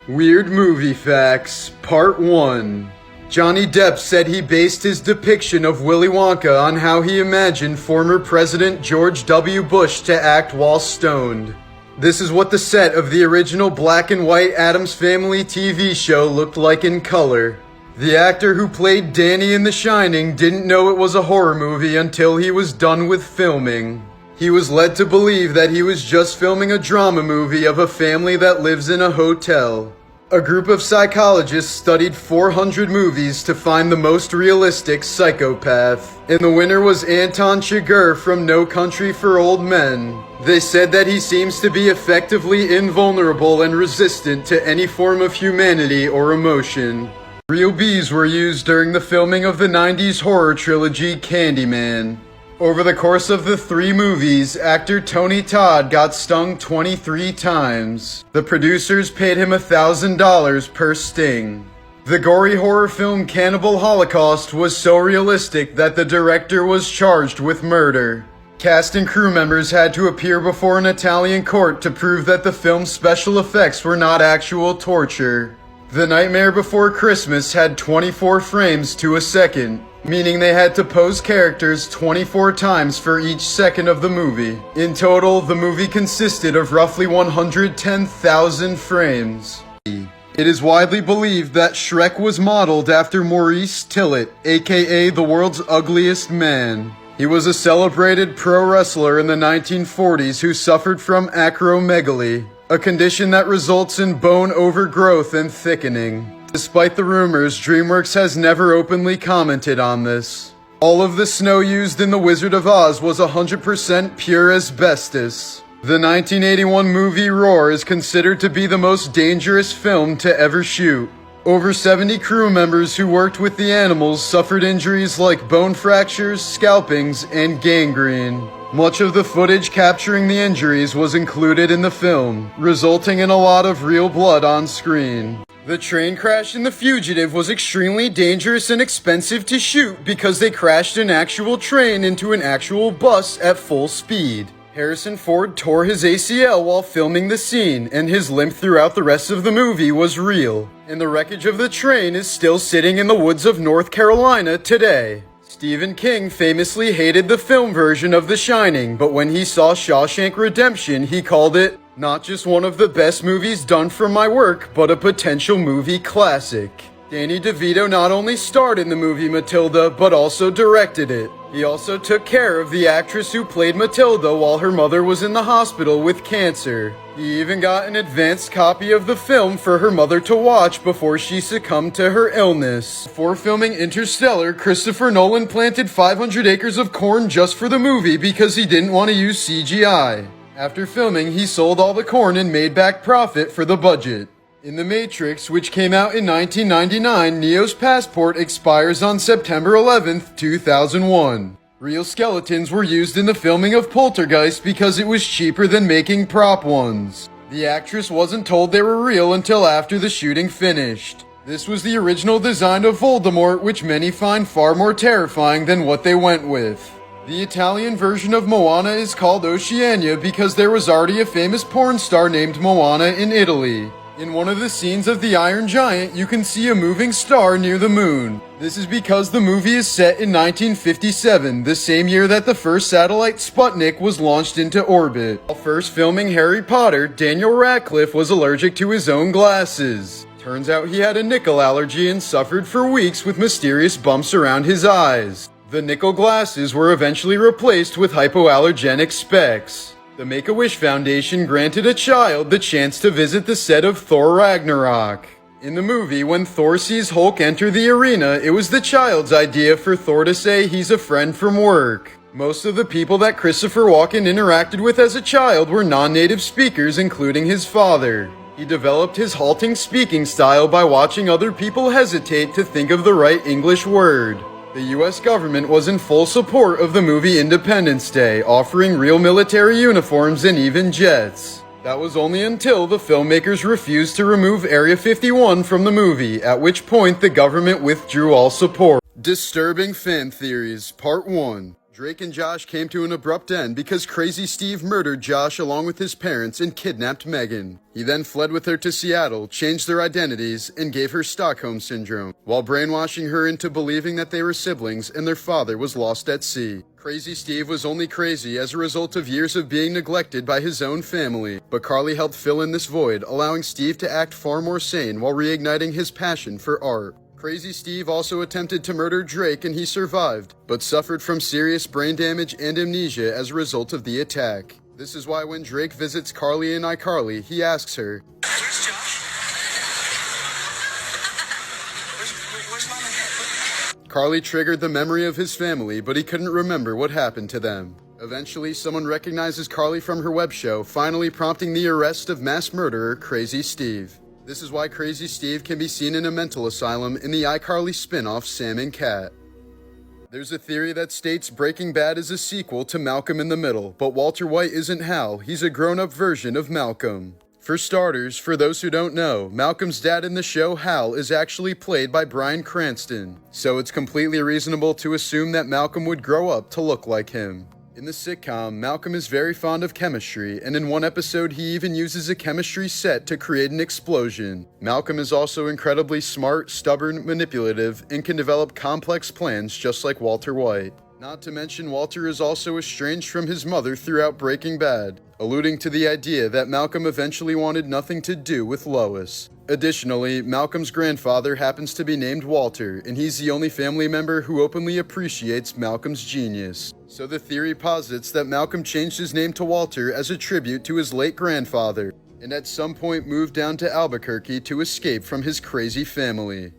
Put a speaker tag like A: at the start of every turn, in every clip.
A: Weird Movie Facts, Part 1. Johnny Depp said he based his depiction of Willy Wonka on how he imagined former President George W. Bush to act while stoned. This is what the set of the original black and white Addams Family TV show looked like in color. The actor who played Danny in The Shining didn't know it was a horror movie until he was done with filming. He was led to believe that he was just filming a drama movie of a family that lives in a hotel. A group of psychologists studied 400 movies to find the most realistic psychopath, and the winner was Anton Chigurh from No Country for Old Men. They said that he seems to be effectively invulnerable and resistant to any form of humanity or emotion. Real bees were used during the filming of the 90s horror trilogy Candyman. Over the course of the 3 movies, actor Tony Todd got stung 23 times. The producers paid him $1,000 per sting. The gory horror film Cannibal Holocaust was so realistic that the director was charged with murder. Cast and crew members had to appear before an Italian court to prove that the film's special effects were not actual torture. The Nightmare Before Christmas had 24 frames to a second, meaning they had to pose characters 24 times for each second of the movie. In total, the movie consisted of roughly 110,000 frames. It is widely believed that Shrek was modeled after Maurice Tillett, aka the world's ugliest man. He was a celebrated pro wrestler in the 1940s who suffered from acromegaly, a condition that results in bone overgrowth and thickening. Despite the rumors, DreamWorks has never openly commented on this. All of the snow used in The Wizard of Oz was 100% pure asbestos. The 1981 movie Roar is considered to be the most dangerous film to ever shoot. Over 70 crew members who worked with the animals suffered injuries like bone fractures, scalpings, and gangrene. Much of the footage capturing the injuries was included in the film, resulting in a lot of real blood on screen. The train crash in The Fugitive was extremely dangerous and expensive to shoot because they crashed an actual train into an actual bus at full speed. Harrison Ford tore his ACL while filming the scene, and his limp throughout the rest of the movie was real. And the wreckage of the train is still sitting in the woods of North Carolina today. Stephen King famously hated the film version of The Shining, but when he saw Shawshank Redemption, he called it not just one of the best movies done for my work, but a potential movie classic. Danny DeVito not only starred in the movie Matilda, but also directed it. He also took care of the actress who played Matilda while her mother was in the hospital with cancer. He even got an advanced copy of the film for her mother to watch before she succumbed to her illness. Before filming Interstellar, Christopher Nolan planted 500 acres of corn just for the movie because he didn't want to use CGI. After filming, he sold all the corn and made back profit for the budget. In The Matrix, which came out in 1999, Neo's passport expires on September 11th, 2001. Real skeletons were used in the filming of Poltergeist because it was cheaper than making prop ones. The actress wasn't told they were real until after the shooting finished. This was the original design of Voldemort, which many find far more terrifying than what they went with. The Italian version of Moana is called Oceania because there was already a famous porn star named Moana in Italy. In one of the scenes of The Iron Giant, you can see a moving star near the moon. This is because the movie is set in 1957, the same year that the first satellite Sputnik was launched into orbit. While first filming Harry Potter, Daniel Radcliffe was allergic to his own glasses. Turns out he had a nickel allergy and suffered for weeks with mysterious bumps around his eyes. The nickel glasses were eventually replaced with hypoallergenic specs. The Make-A-Wish Foundation granted a child the chance to visit the set of Thor Ragnarok. In the movie, when Thor sees Hulk enter the arena, it was the child's idea for Thor to say he's a friend from work. Most of the people that Christopher Walken interacted with as a child were non-native speakers, including his father. He developed his halting speaking style by watching other people hesitate to think of the right English word. The US government was in full support of the movie Independence Day, offering real military uniforms and even jets. That was only until the filmmakers refused to remove Area 51 from the movie, at which point the government withdrew all support. Disturbing Fan Theories, Part 1. Drake and Josh came to an abrupt end because Crazy Steve murdered Josh along with his parents and kidnapped Megan. He then fled with her to Seattle, changed their identities, and gave her Stockholm Syndrome, while brainwashing her into believing that they were siblings and their father was lost at sea. Crazy Steve was only crazy as a result of years of being neglected by his own family, but Carly helped fill in this void, allowing Steve to act far more sane while reigniting his passion for art. Crazy Steve also attempted to murder Drake and he survived, but suffered from serious brain damage and amnesia as a result of the attack. This is why when Drake visits Carly in iCarly, he asks her,
B: "Where's Josh? Where's Mom and Dad?"
A: Carly triggered the memory of his family, but he couldn't remember what happened to them. Eventually, someone recognizes Carly from her web show, finally prompting the arrest of mass murderer Crazy Steve. This is why Crazy Steve can be seen in a mental asylum in the iCarly spin-off Sam and Cat. There's a theory that states Breaking Bad is a sequel to Malcolm in the Middle, but Walter White isn't Hal, he's a grown-up version of Malcolm. For starters, for those who don't know, Malcolm's dad in the show, Hal, is actually played by Bryan Cranston, so it's completely reasonable to assume that Malcolm would grow up to look like him. In the sitcom, Malcolm is very fond of chemistry, and in one episode he even uses a chemistry set to create an explosion. Malcolm is also incredibly smart, stubborn, manipulative, and can develop complex plans just like Walter White. Not to mention, Walter is also estranged from his mother throughout Breaking Bad, alluding to the idea that Malcolm eventually wanted nothing to do with Lois. Additionally, Malcolm's grandfather happens to be named Walter, and he's the only family member who openly appreciates Malcolm's genius. So the theory posits that Malcolm changed his name to Walter as a tribute to his late grandfather, and at some point moved down to Albuquerque to escape from his crazy family.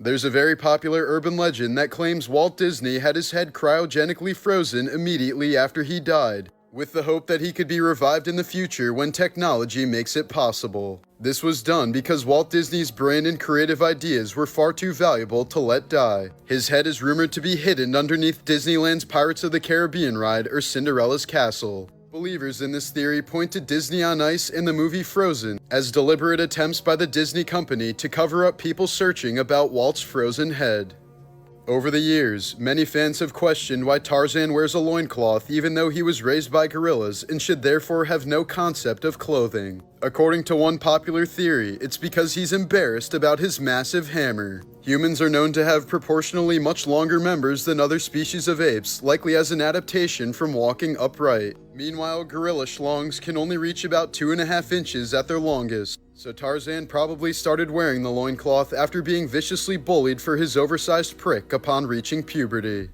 A: There's a very popular urban legend that claims Walt Disney had his head cryogenically frozen immediately after he died, with the hope that he could be revived in the future when technology makes it possible. This was done because Walt Disney's brain and creative ideas were far too valuable to let die. His head is rumored to be hidden underneath Disneyland's Pirates of the Caribbean ride or Cinderella's castle. Believers in this theory point to Disney on Ice and the movie Frozen as deliberate attempts by the Disney company to cover up people searching about Walt's frozen head. Over the years, many fans have questioned why Tarzan wears a loincloth even though he was raised by gorillas and should therefore have no concept of clothing. According to one popular theory, it's because he's embarrassed about his massive hammer. Humans are known to have proportionally much longer members than other species of apes, likely as an adaptation from walking upright. Meanwhile, gorilla schlongs can only reach about 2.5 inches at their longest. So Tarzan probably started wearing the loincloth after being viciously bullied for his oversized prick upon reaching puberty.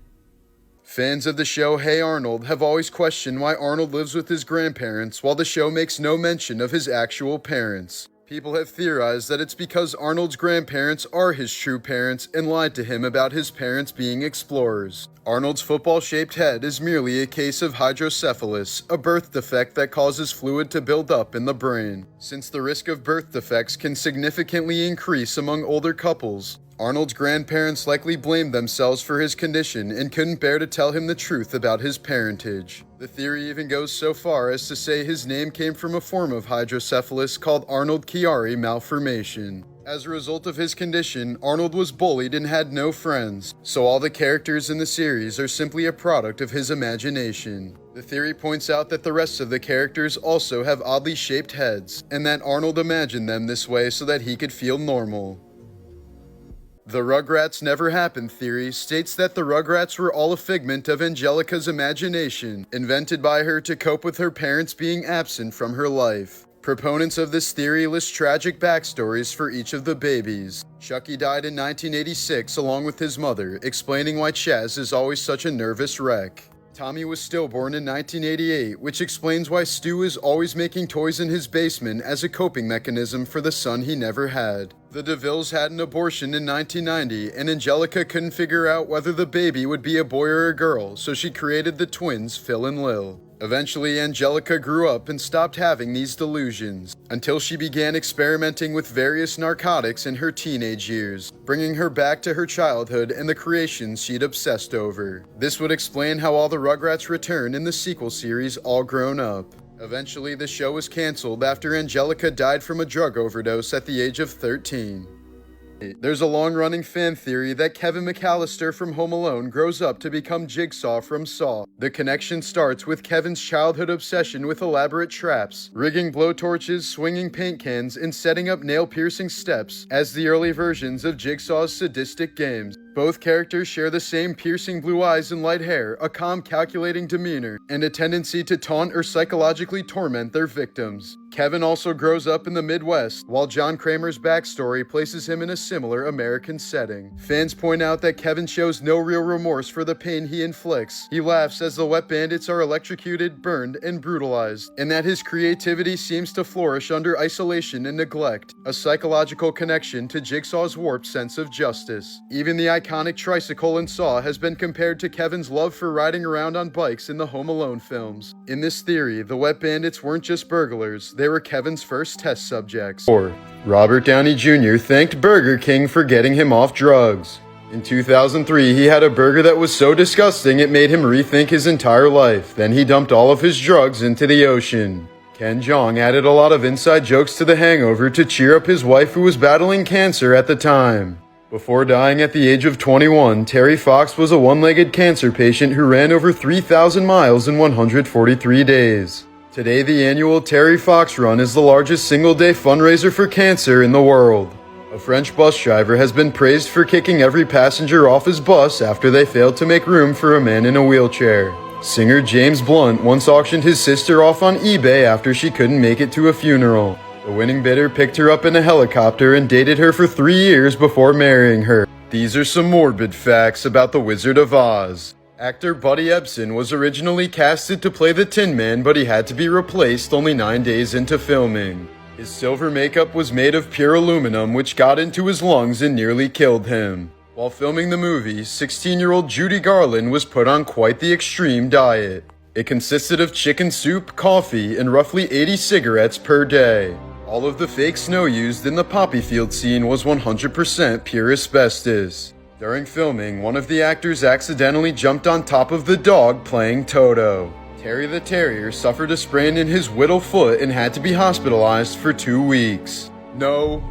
A: Fans of the show Hey Arnold have always questioned why Arnold lives with his grandparents while the show makes no mention of his actual parents. People have theorized that it's because Arnold's grandparents are his true parents and lied to him about his parents being explorers. Arnold's football-shaped head is merely a case of hydrocephalus, a birth defect that causes fluid to build up in the brain. Since the risk of birth defects can significantly increase among older couples, Arnold's grandparents likely blamed themselves for his condition and couldn't bear to tell him the truth about his parentage. The theory even goes so far as to say his name came from a form of hydrocephalus called Arnold-Chiari malformation. As a result of his condition, Arnold was bullied and had no friends, so all the characters in the series are simply a product of his imagination. The theory points out that the rest of the characters also have oddly shaped heads, and that Arnold imagined them this way so that he could feel normal. The Rugrats never happened theory states that the Rugrats were all a figment of Angelica's imagination, invented by her to cope with her parents being absent from her life. Proponents of this theory list tragic backstories for each of the babies. Chucky died in 1986 along with his mother, explaining why Chaz is always such a nervous wreck. Tommy was stillborn in 1988, which explains why Stu is always making toys in his basement as a coping mechanism for the son he never had. The DeVilles had an abortion in 1990, and Angelica couldn't figure out whether the baby would be a boy or a girl, so she created the twins Phil and Lil. Eventually, Angelica grew up and stopped having these delusions, until she began experimenting with various narcotics in her teenage years, bringing her back to her childhood and the creations she'd obsessed over. This would explain how all the Rugrats return in the sequel series all grown up. Eventually, the show was canceled after Angelica died from a drug overdose at the age of 13. There's a long-running fan theory that Kevin McAllister from Home Alone grows up to become Jigsaw from Saw. The connection starts with Kevin's childhood obsession with elaborate traps, rigging blowtorches, swinging paint cans, and setting up nail-piercing steps as the early versions of Jigsaw's sadistic games. Both characters share the same piercing blue eyes and light hair, a calm, calculating demeanor, and a tendency to taunt or psychologically torment their victims. Kevin also grows up in the Midwest, while John Kramer's backstory places him in a similar American setting. Fans point out that Kevin shows no real remorse for the pain he inflicts. He laughs as the wet bandits are electrocuted, burned, and brutalized, and that his creativity seems to flourish under isolation and neglect, a psychological connection to Jigsaw's warped sense of justice. Even the iconic tricycle in Saw has been compared to Kevin's love for riding around on bikes in the Home Alone films. In this theory, the wet bandits weren't just burglars, they were Kevin's first test subjects. 4. Robert Downey Jr. thanked Burger King for getting him off drugs. In 2003, he had a burger that was so disgusting it made him rethink his entire life. Then he dumped all of his drugs into the ocean. Ken Jeong added a lot of inside jokes to The Hangover to cheer up his wife who was battling cancer at the time. Before dying at the age of 21, Terry Fox was a one-legged cancer patient who ran over 3,000 miles in 143 days. Today, the annual Terry Fox Run is the largest single-day fundraiser for cancer in the world. A French bus driver has been praised for kicking every passenger off his bus after they failed to make room for a man in a wheelchair. Singer James Blunt once auctioned his sister off on eBay after she couldn't make it to a funeral. The winning bidder picked her up in a helicopter and dated her for 3 years before marrying her. These are some morbid facts about the Wizard of Oz. Actor Buddy Ebsen was originally casted to play the Tin Man, but he had to be replaced only 9 days into filming. His silver makeup was made of pure aluminum, which got into his lungs and nearly killed him. While filming the movie, 16-year-old Judy Garland was put on quite the extreme diet. It consisted of chicken soup, coffee, and roughly 80 cigarettes per day. All of the fake snow used in the poppy field scene was 100% pure asbestos. During filming, one of the actors accidentally jumped on top of the dog playing Toto. Terry the Terrier suffered a sprain in his whittle foot and had to be hospitalized for 2 weeks. No.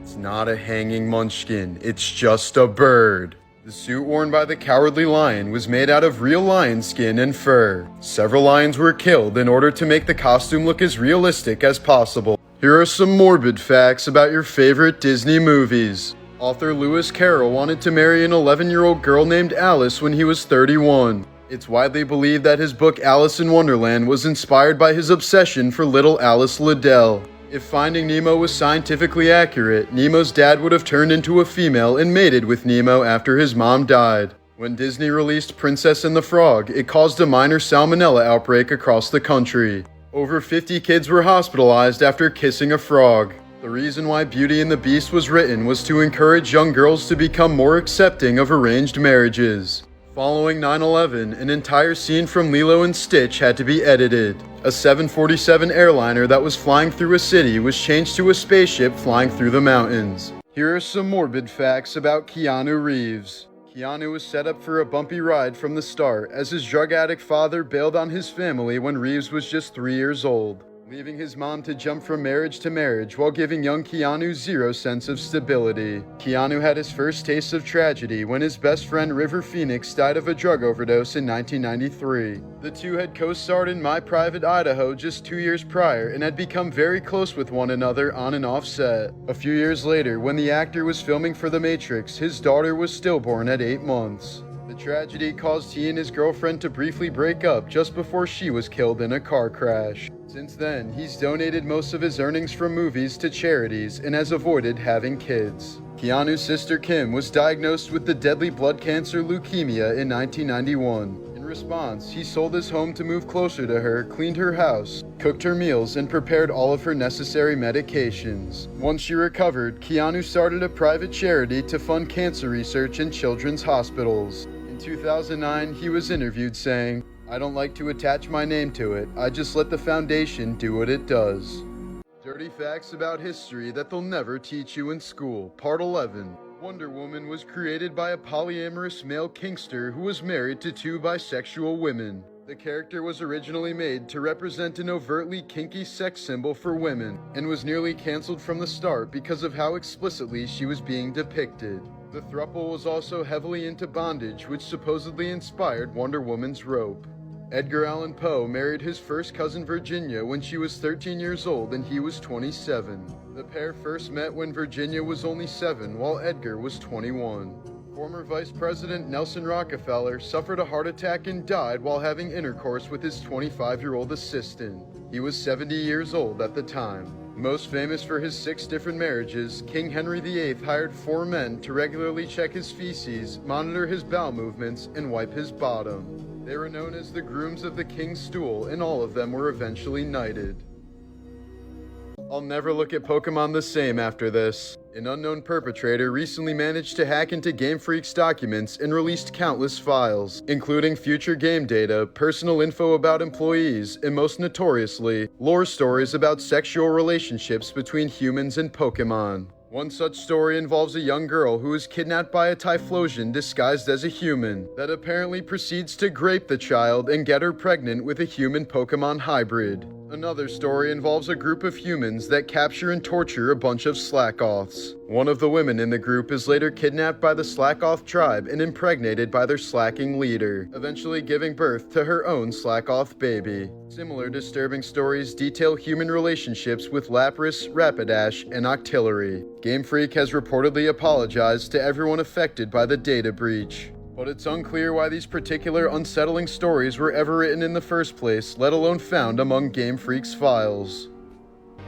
A: It's not a hanging munchkin, it's just a bird. The suit worn by the Cowardly Lion was made out of real lion skin and fur. Several lions were killed in order to make the costume look as realistic as possible. Here are some morbid facts about your favorite Disney movies. Author Lewis Carroll wanted to marry an 11-year-old girl named Alice when he was 31. It's widely believed that his book Alice in Wonderland was inspired by his obsession for little Alice Liddell. If Finding Nemo was scientifically accurate, Nemo's dad would have turned into a female and mated with Nemo after his mom died. When Disney released Princess and the Frog, it caused a minor salmonella outbreak across the country. Over 50 kids were hospitalized after kissing a frog. The reason why Beauty and the Beast was written was to encourage young girls to become more accepting of arranged marriages. Following 9/11, an entire scene from Lilo and Stitch had to be edited. A 747 airliner that was flying through a city was changed to a spaceship flying through the mountains. Here are some morbid facts about Keanu Reeves. Keanu was set up for a bumpy ride from the start, as his drug addict father bailed on his family when Reeves was just 3 years old, leaving his mom to jump from marriage to marriage while giving young Keanu zero sense of stability. Keanu had his first taste of tragedy when his best friend River Phoenix died of a drug overdose in 1993. The two had co-starred in My Private Idaho just 2 years prior and had become very close with one another on and off set. A few years later, when the actor was filming for The Matrix, his daughter was stillborn at 8 months. The tragedy caused he and his girlfriend to briefly break up just before she was killed in a car crash. Since then, he's donated most of his earnings from movies to charities and has avoided having kids. Keanu's sister Kim was diagnosed with the deadly blood cancer leukemia in 1991. In response, he sold his home to move closer to her, cleaned her house, cooked her meals, and prepared all of her necessary medications. Once she recovered, Keanu started a private charity to fund cancer research in children's hospitals. In 2009, he was interviewed saying, "I don't like to attach my name to it. I just let the foundation do what it does." Dirty facts about history that they'll never teach you in school. Part 11. Wonder Woman was created by a polyamorous male kinkster who was married to 2 bisexual women. The character was originally made to represent an overtly kinky sex symbol for women, and was nearly cancelled from the start because of how explicitly she was being depicted. The throuple was also heavily into bondage, which supposedly inspired Wonder Woman's rope. Edgar Allan Poe married his first cousin Virginia when she was 13 years old and he was 27. The pair first met when Virginia was only 7 while Edgar was 21. Former Vice President Nelson Rockefeller suffered a heart attack and died while having intercourse with his 25-year-old assistant. He was 70 years old at the time. Most famous for his 6 different marriages, King Henry VIII hired 4 men to regularly check his feces, monitor his bowel movements, and wipe his bottom. They were known as the grooms of the King's Stool, and all of them were eventually knighted. I'll never look at Pokemon the same after this. An unknown perpetrator recently managed to hack into Game Freak's documents and released countless files, including future game data, personal info about employees, and most notoriously, lore stories about sexual relationships between humans and Pokemon. One such story involves a young girl who is kidnapped by a Typhlosion disguised as a human, that apparently proceeds to grape the child and get her pregnant with a human-Pokemon hybrid. Another story involves a group of humans that capture and torture a bunch of Slackoths. One of the women in the group is later kidnapped by the Slackoth tribe and impregnated by their slacking leader, eventually giving birth to her own Slackoth baby. Similar disturbing stories detail human relationships with Lapras, Rapidash, and Octillery. Game Freak has reportedly apologized to everyone affected by the data breach. But it's unclear why these particular unsettling stories were ever written in the first place, let alone found among Game Freak's files.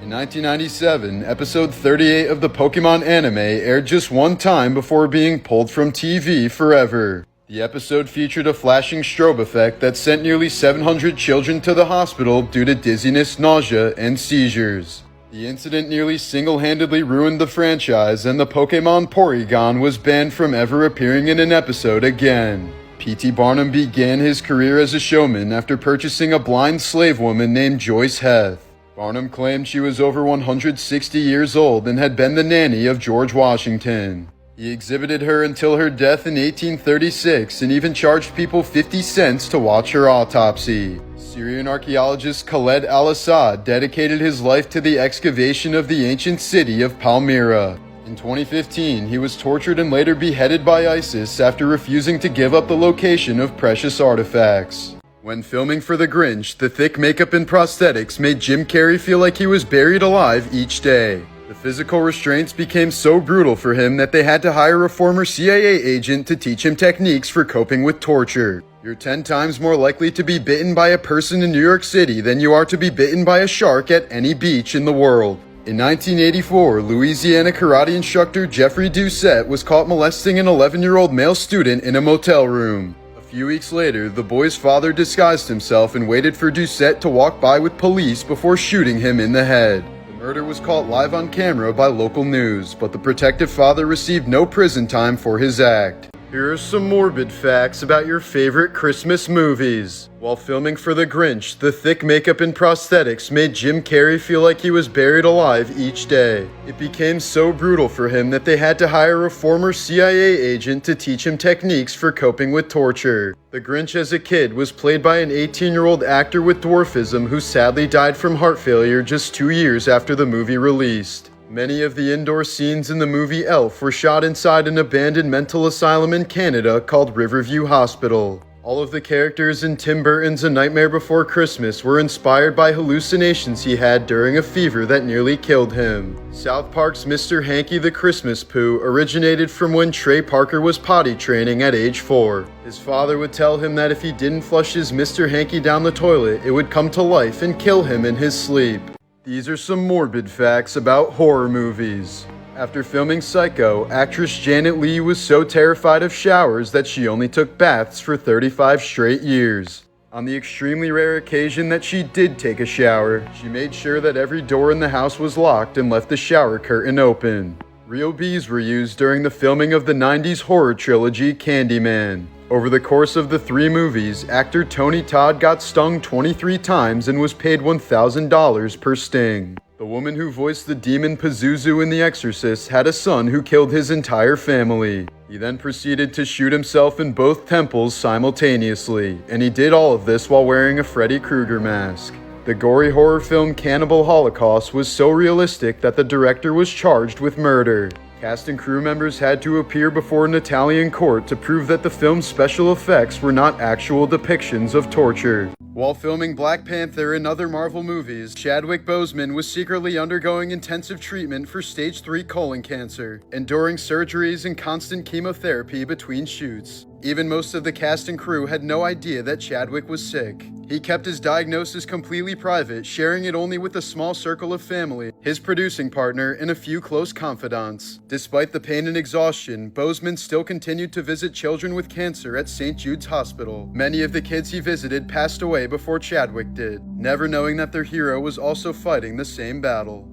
A: In 1997, episode 38 of the Pokemon anime aired just one time before being pulled from TV forever. The episode featured a flashing strobe effect that sent nearly 700 children to the hospital due to dizziness, nausea, and seizures. The incident nearly single-handedly ruined the franchise, and the Pokemon Porygon was banned from ever appearing in an episode again. P.T. Barnum began his career as a showman after purchasing a blind slave woman named Joyce Heth. Barnum claimed she was over 160 years old and had been the nanny of George Washington. He exhibited her until her death in 1836 and even charged people 50 cents to watch her autopsy. Syrian archaeologist Khaled al-Assad dedicated his life to the excavation of the ancient city of Palmyra. In 2015, he was tortured and later beheaded by ISIS after refusing to give up the location of precious artifacts. When filming for The Grinch, the thick makeup and prosthetics made Jim Carrey feel like he was buried alive each day. The physical restraints became so brutal for him that they had to hire a former CIA agent to teach him techniques for coping with torture. You're 10 times more likely to be bitten by a person in New York City than you are to be bitten by a shark at any beach in the world. In 1984, Louisiana karate instructor Jeffrey Doucette was caught molesting an 11-year-old male student in a motel room. A few weeks later, the boy's father disguised himself and waited for Doucette to walk by with police before shooting him in the head. The murder was caught live on camera by local news, but the protective father received no prison time for his act. Here are some morbid facts about your favorite Christmas movies. While filming for The Grinch, the thick makeup and prosthetics made Jim Carrey feel like he was buried alive each day. It became so brutal for him that they had to hire a former CIA agent to teach him techniques for coping with torture. The Grinch as a kid was played by an 18-year-old actor with dwarfism who sadly died from heart failure just 2 years after the movie released. Many of the indoor scenes in the movie Elf were shot inside an abandoned mental asylum in Canada called Riverview Hospital. All of the characters in Tim Burton's A Nightmare Before Christmas were inspired by hallucinations he had during a fever that nearly killed him. South Park's Mr. Hanky the Christmas Poo originated from when Trey Parker was potty training at age 4. His father would tell him that if he didn't flush his Mr. Hanky down the toilet, it would come to life and kill him in his sleep. These are some morbid facts about horror movies. After filming Psycho, actress Janet Leigh was so terrified of showers that she only took baths for 35 straight years. On the extremely rare occasion that she did take a shower, she made sure that every door in the house was locked and left the shower curtain open. Real bees were used during the filming of the 90s horror trilogy Candyman. Over the course of the 3 movies, actor Tony Todd got stung 23 times and was paid $1,000 per sting. The woman who voiced the demon Pazuzu in The Exorcist had a son who killed his entire family. He then proceeded to shoot himself in both temples simultaneously, and he did all of this while wearing a Freddy Krueger mask. The gory horror film Cannibal Holocaust was so realistic that the director was charged with murder. Cast and crew members had to appear before an Italian court to prove that the film's special effects were not actual depictions of torture. While filming Black Panther and other Marvel movies, Chadwick Boseman was secretly undergoing intensive treatment for stage 3 colon cancer, enduring surgeries and constant chemotherapy between shoots. Even most of the cast and crew had no idea that Chadwick was sick. He kept his diagnosis completely private, sharing it only with a small circle of family, his producing partner, and a few close confidants. Despite the pain and exhaustion, Boseman still continued to visit children with cancer at St. Jude's Hospital. Many of the kids he visited passed away before Chadwick did, never knowing that their hero was also fighting the same battle.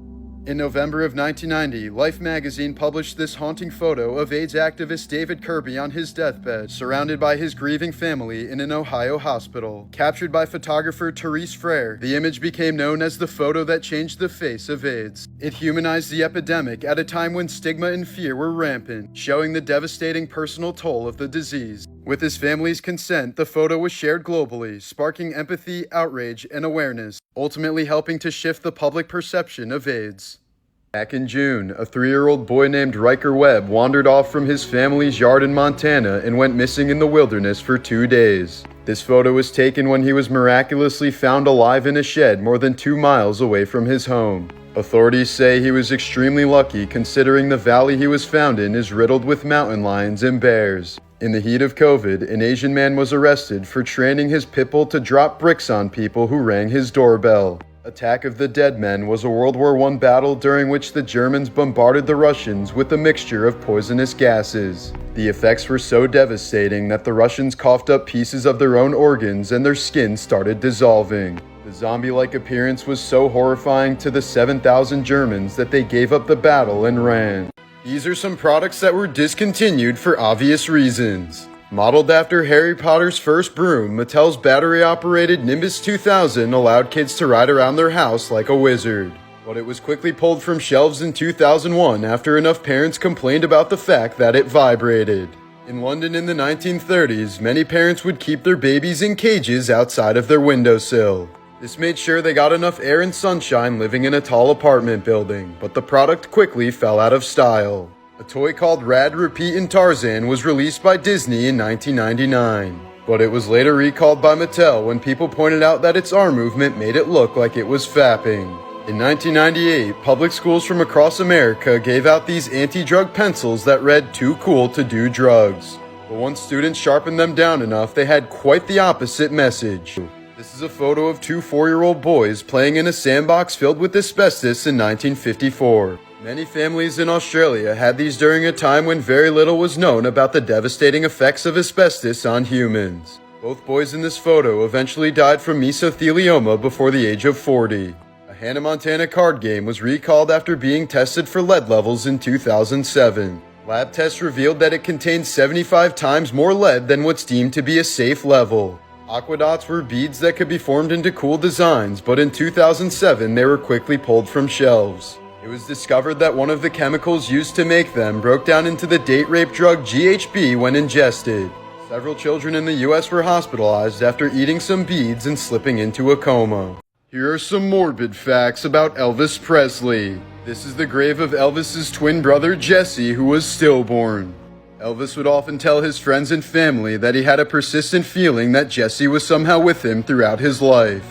A: In November of 1990, Life magazine published this haunting photo of AIDS activist David Kirby on his deathbed, surrounded by his grieving family in an Ohio hospital. Captured by photographer Therese Frere, the image became known as the photo that changed the face of AIDS. It humanized the epidemic at a time when stigma and fear were rampant, showing the devastating personal toll of the disease. With his family's consent, the photo was shared globally, sparking empathy, outrage, and awareness, ultimately helping to shift the public perception of AIDS. Back in June, a 3-year-old boy named Riker Webb wandered off from his family's yard in Montana and went missing in the wilderness for 2 days. This photo was taken when he was miraculously found alive in a shed more than 2 miles away from his home. Authorities say he was extremely lucky considering the valley he was found in is riddled with mountain lions and bears. In the heat of COVID, an Asian man was arrested for training his pit bull to drop bricks on people who rang his doorbell. Attack of the Dead Men was a World War I battle during which the Germans bombarded the Russians with a mixture of poisonous gases. The effects were so devastating that the Russians coughed up pieces of their own organs and their skin started dissolving. The zombie-like appearance was so horrifying to the 7,000 Germans that they gave up the battle and ran. These are some products that were discontinued for obvious reasons. Modeled after Harry Potter's first broom, Mattel's battery-operated Nimbus 2000 allowed kids to ride around their house like a wizard. But it was quickly pulled from shelves in 2001 after enough parents complained about the fact that it vibrated. In London in the 1930s, many parents would keep their babies in cages outside of their windowsill. This made sure they got enough air and sunshine living in a tall apartment building, but the product quickly fell out of style. A toy called Rad, Repeat, and Tarzan was released by Disney in 1999, but it was later recalled by Mattel when people pointed out that its arm movement made it look like it was fapping. In 1998, public schools from across America gave out these anti-drug pencils that read "Too cool to do drugs." But once students sharpened them down enough, they had quite the opposite message. This is a photo of 2 4-year-old boys playing in a sandbox filled with asbestos in 1954. Many families in Australia had these during a time when very little was known about the devastating effects of asbestos on humans. Both boys in this photo eventually died from mesothelioma before the age of 40. A Hannah Montana card game was recalled after being tested for lead levels in 2007. Lab tests revealed that it contained 75 times more lead than what's deemed to be a safe level. Aquadots were beads that could be formed into cool designs, but in 2007 they were quickly pulled from shelves. It was discovered that one of the chemicals used to make them broke down into the date rape drug GHB when ingested. Several children in the US were hospitalized after eating some beads and slipping into a coma. Here are some morbid facts about Elvis Presley. This is the grave of Elvis's twin brother Jesse, who was stillborn. Elvis would often tell his friends and family that he had a persistent feeling that Jesse was somehow with him throughout his life.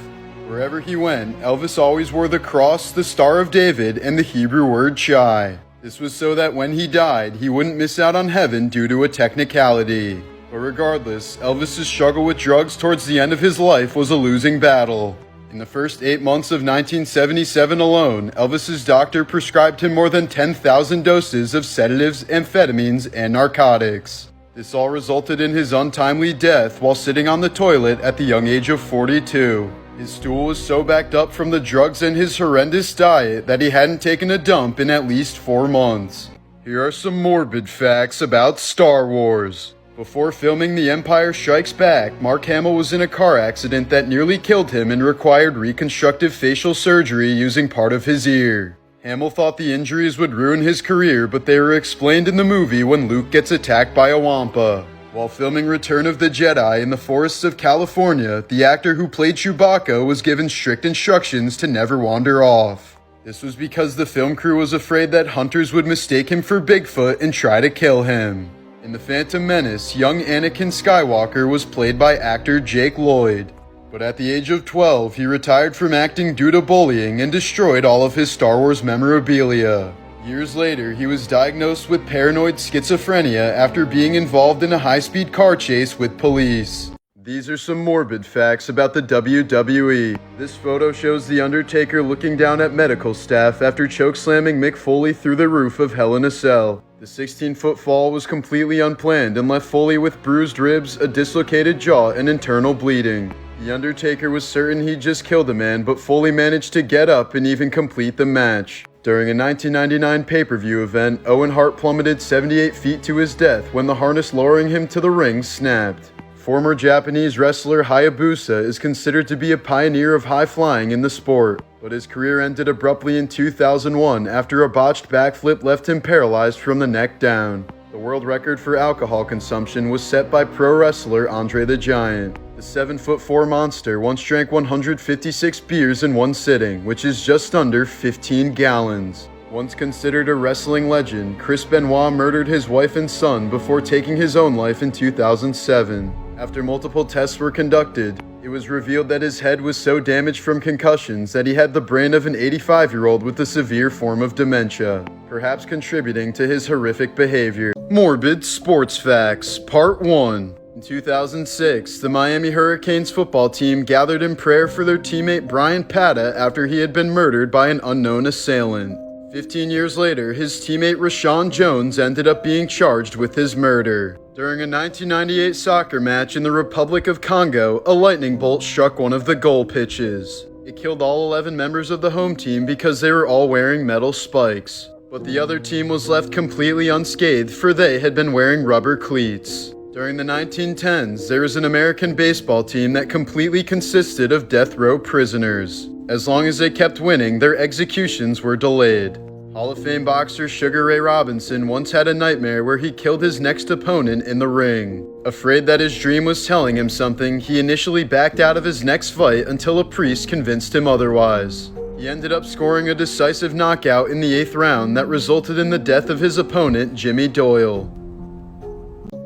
A: Wherever he went, Elvis always wore the cross, the Star of David, and the Hebrew word Chai. This was so that when he died, he wouldn't miss out on heaven due to a technicality. But regardless, Elvis's struggle with drugs towards the end of his life was a losing battle. In the first 8 months of 1977 alone, Elvis's doctor prescribed him more than 10,000 doses of sedatives, amphetamines, and narcotics. This all resulted in his untimely death while sitting on the toilet at the young age of 42. His stool was so backed up from the drugs and his horrendous diet that he hadn't taken a dump in at least 4 months. Here are some morbid facts about Star Wars. Before filming The Empire Strikes Back, Mark Hamill was in a car accident that nearly killed him and required reconstructive facial surgery using part of his ear. Hamill thought the injuries would ruin his career, but they were explained in the movie when Luke gets attacked by a Wampa. While filming Return of the Jedi in the forests of California, the actor who played Chewbacca was given strict instructions to never wander off. This was because the film crew was afraid that hunters would mistake him for Bigfoot and try to kill him. In The Phantom Menace, young Anakin Skywalker was played by actor Jake Lloyd. But at the age of 12, he retired from acting due to bullying and destroyed all of his Star Wars memorabilia. Years later, he was diagnosed with paranoid schizophrenia after being involved in a high-speed car chase with police. These are some morbid facts about the WWE. This photo shows The Undertaker looking down at medical staff after chokeslamming Mick Foley through the roof of Hell in a Cell. The 16-foot fall was completely unplanned and left Foley with bruised ribs, a dislocated jaw, and internal bleeding. The Undertaker was certain he'd just killed a man, but Foley managed to get up and even complete the match. During a 1999 pay-per-view event, Owen Hart plummeted 78 feet to his death when the harness lowering him to the ring snapped. Former Japanese wrestler Hayabusa is considered to be a pioneer of high flying in the sport, but his career ended abruptly in 2001 after a botched backflip left him paralyzed from the neck down. The world record for alcohol consumption was set by pro wrestler Andre the Giant. The 7'4" monster once drank 156 beers in one sitting, which is just under 15 gallons. Once considered a wrestling legend, Chris Benoit murdered his wife and son before taking his own life in 2007. After multiple tests were conducted, it was revealed that his head was so damaged from concussions that he had the brain of an 85-year-old with a severe form of dementia, perhaps contributing to his horrific behavior. Morbid Sports Facts, Part 1. In 2006, the Miami Hurricanes football team gathered in prayer for their teammate Brian Pata after he had been murdered by an unknown assailant. 15 years later, his teammate Rashawn Jones ended up being charged with his murder. During a 1998 soccer match in the Republic of Congo, a lightning bolt struck one of the goal pitches. It killed all 11 members of the home team because they were all wearing metal spikes. But the other team was left completely unscathed, for they had been wearing rubber cleats. During the 1910s, there was an American baseball team that completely consisted of death row prisoners. As long as they kept winning, their executions were delayed. Hall of Fame boxer Sugar Ray Robinson once had a nightmare where he killed his next opponent in the ring. Afraid that his dream was telling him something, he initially backed out of his next fight until a priest convinced him otherwise. He ended up scoring a decisive knockout in the 8th round that resulted in the death of his opponent, Jimmy Doyle.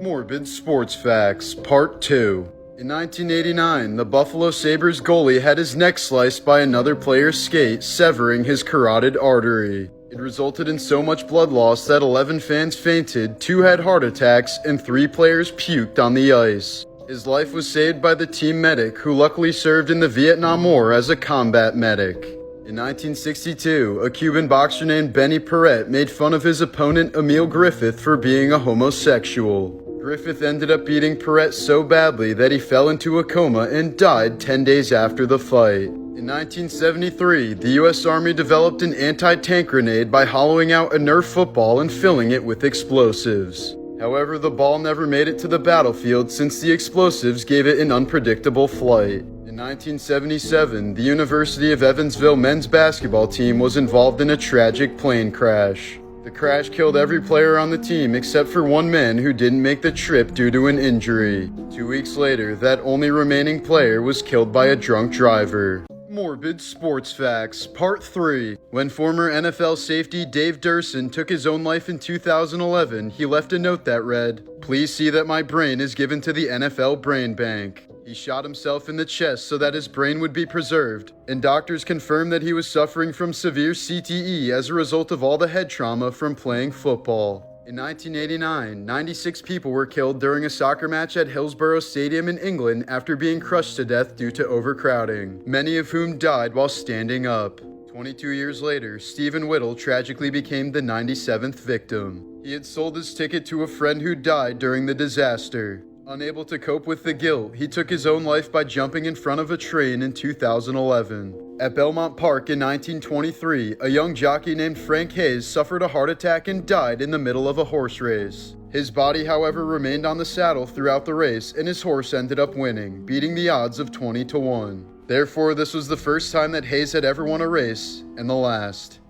A: Morbid Sports Facts, Part 2. In 1989, the Buffalo Sabres goalie had his neck sliced by another player's skate, severing his carotid artery. It resulted in so much blood loss that 11 fans fainted, 2 had heart attacks, and 3 players puked on the ice. His life was saved by the team medic, who luckily served in the Vietnam War as a combat medic. In 1962, a Cuban boxer named Benny Paret made fun of his opponent Emil Griffith for being a homosexual. Griffith ended up beating Paret so badly that he fell into a coma and died 10 days after the fight. In 1973, the U.S. Army developed an anti-tank grenade by hollowing out a Nerf football and filling it with explosives. However, the ball never made it to the battlefield since the explosives gave it an unpredictable flight. In 1977, the University of Evansville men's basketball team was involved in a tragic plane crash. The crash killed every player on the team except for one man who didn't make the trip due to an injury. 2 weeks later, that only remaining player was killed by a drunk driver. Morbid Sports Facts, Part 3. When former NFL safety Dave Durson took his own life in 2011, he left a note that read, "Please see that my brain is given to the NFL Brain Bank." He shot himself in the chest so that his brain would be preserved, and doctors confirmed that he was suffering from severe CTE as a result of all the head trauma from playing football. In 1989, 96 people were killed during a soccer match at Hillsborough Stadium in England after being crushed to death due to overcrowding, many of whom died while standing up. 22 years later, Stephen Whittle tragically became the 97th victim. He had sold his ticket to a friend who died during the disaster. Unable to cope with the guilt, he took his own life by jumping in front of a train in 2011. At Belmont Park in 1923, a young jockey named Frank Hayes suffered a heart attack and died in the middle of a horse race. His body, however, remained on the saddle throughout the race, and his horse ended up winning, beating the odds of 20-1. Therefore, this was the first time that Hayes had ever won a race, and the last.